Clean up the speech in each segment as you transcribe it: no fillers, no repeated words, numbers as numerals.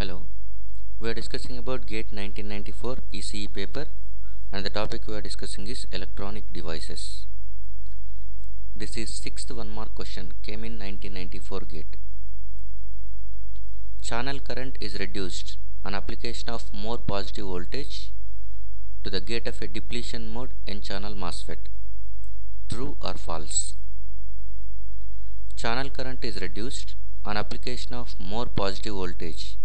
Hello, we are discussing about GATE 1994 ECE paper, and the topic we are discussing is electronic devices. This is 6th 1 mark question, came in 1994 GATE. Channel current is reduced on application of more positive voltage to the gate of a depletion mode N-channel MOSFET. True or false? Channel current is reduced on application of more positive voltage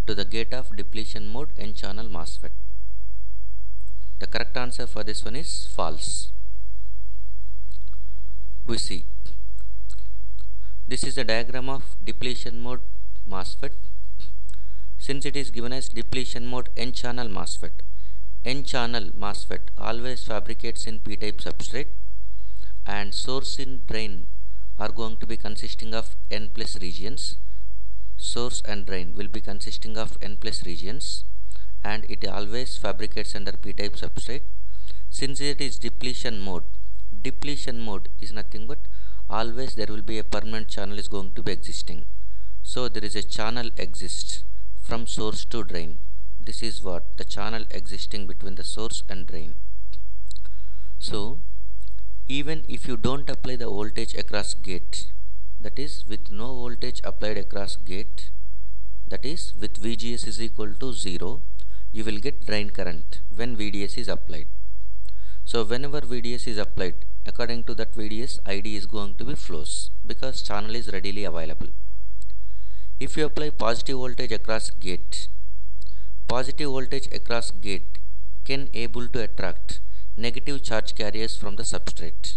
to the gate of depletion mode N-channel MOSFET. The correct answer for this one is false. We see, this is a diagram of depletion mode MOSFET. Since it is given as depletion mode N-channel MOSFET, N-channel MOSFET always fabricates in P-type substrate, and source and drain are going to be consisting of N plus regions. Source and drain will be consisting of N plus regions, and it always fabricates under P-type substrate. Since it is depletion mode is nothing but always there will be a permanent channel is going to be existing. So there is a channel exists from source to drain. This is what the channel existing between the source and drain. So even if you don't apply the voltage across gate, that is with no voltage applied across gate, that is with VGS is equal to 0, you will get drain current when VDS is applied. So whenever VDS is applied, according to that VDS, ID is going to be flows because channel is readily available. If you apply positive voltage across gate, positive voltage across gate can able to attract negative charge carriers from the substrate.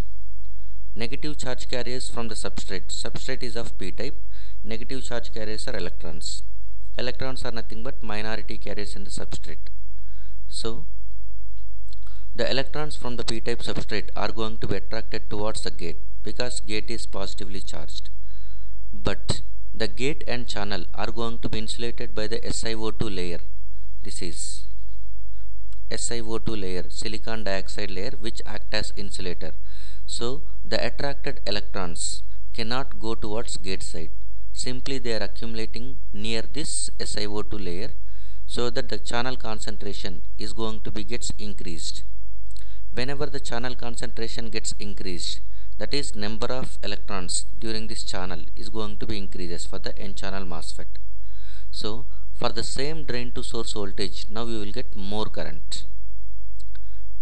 Negative charge carriers from the substrate is of P-type. Negative charge carriers are electrons. Electrons are nothing but minority carriers in the substrate. So the electrons from the P-type substrate are going to be attracted towards the gate because gate is positively charged. But the gate and channel are going to be insulated by the SiO2 layer. This is SiO2 layer, silicon dioxide layer, which act as insulator. So the attracted electrons cannot go towards gate side. Simply they are accumulating near this SiO2 layer, so that the channel concentration is going to be gets increased. Whenever the channel concentration gets increased, that is number of electrons during this channel is going to be increases for the N-channel MOSFET. So for the same drain to source voltage, now you will get more current.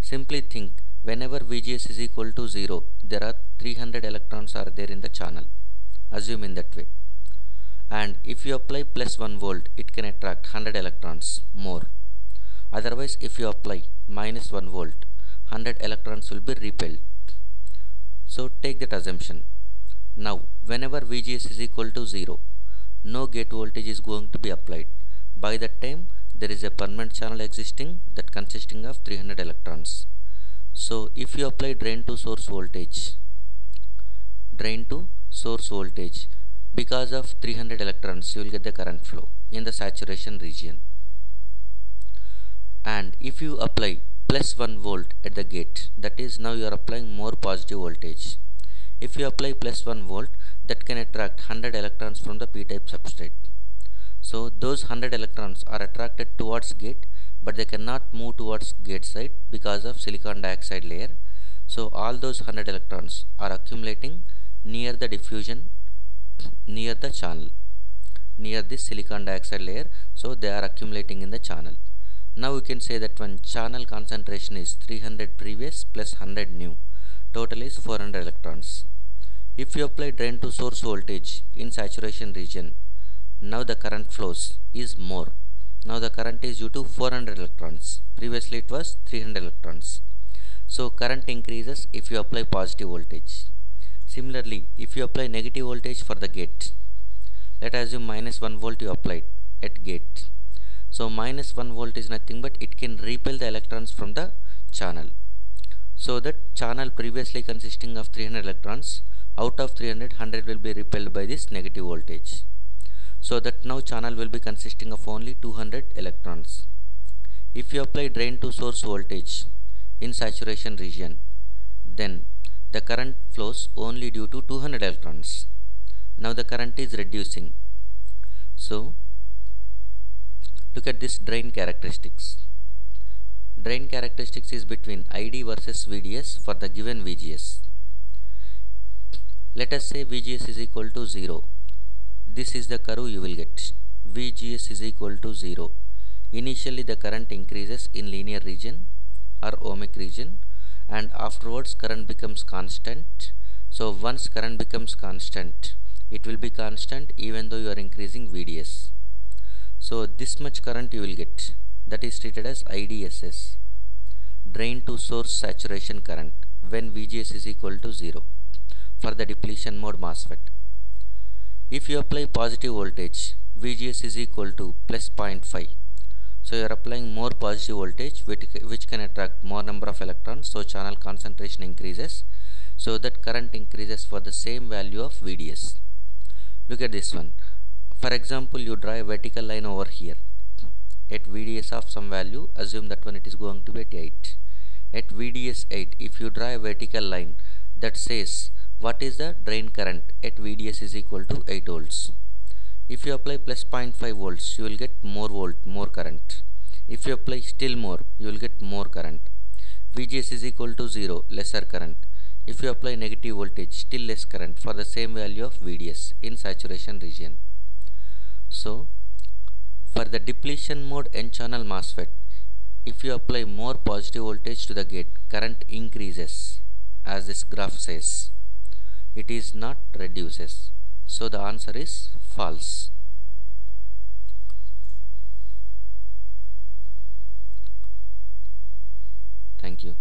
Simply think, whenever VGS is equal to 0, there are 300 electrons are there in the channel. Assume in that way. And if you apply plus 1 volt, it can attract 100 electrons more. Otherwise, if you apply minus 1 volt, 100 electrons will be repelled. So take that assumption. Now, whenever VGS is equal to 0, no gate voltage is going to be applied. By that time, there is a permanent channel existing that consisting of 300 electrons. So if you apply drain to source voltage, because of 300 electrons, you will get the current flow in the saturation region. And if you apply plus 1 volt at the gate, that is now you are applying more positive voltage. If you apply plus 1 volt, that can attract 100 electrons from the P-type substrate. So those 100 electrons are attracted towards gate, but they cannot move towards gate side because of silicon dioxide layer. So all those 100 electrons are accumulating near the diffusion, near the channel, near this silicon dioxide layer. So they are accumulating in the channel. Now we can say that when channel concentration is 300 previous plus 100 new, total is 400 electrons. If you apply drain to source voltage in saturation region, now the current flows is more. Now the current is due to 400 electrons. Previously it was 300 electrons. So current increases if you apply positive voltage. Similarly, if you apply negative voltage for the gate, let us assume minus 1 volt you applied at gate. So minus 1 volt is nothing but it can repel the electrons from the channel. So that channel previously consisting of 300 electrons, out of 300, 100 will be repelled by this negative voltage. So that now channel will be consisting of only 200 electrons. If you apply drain to source voltage in saturation region, then the current flows only due to 200 electrons. Now the current is reducing. So Look at this drain characteristics. Drain characteristics is between ID versus VDS for the given VGS. Let us say VGS is equal to 0. This is the curve you will get. VGS is equal to 0. Initially the current increases in linear region or ohmic region, and afterwards current becomes constant. So once current becomes constant, it will be constant even though you are increasing VDS. So this much current you will get. That is treated as IDSS, drain to source saturation current, when VGS is equal to 0 for the depletion mode MOSFET. If you apply positive voltage, VGS is equal to plus 0.5. So you are applying more positive voltage which can attract more number of electrons, so channel concentration increases, so that current increases for the same value of VDS. Look at this one. For example, you draw a vertical line over here at VDS of some value. Assume that one it is going to be at 8. At VDS 8, if you draw a vertical line that says what is the drain current at VDS is equal to 8 volts. If you apply plus 0.5 volts, you will get more current. If you apply still more, you will get more current. VGS is equal to 0, lesser current. If you apply negative voltage, still less current for the same value of VDS in saturation region. So for the depletion mode N-channel MOSFET, if you apply more positive voltage to the gate, current increases, as this graph says. It is not reduces. So the answer is false. Thank you.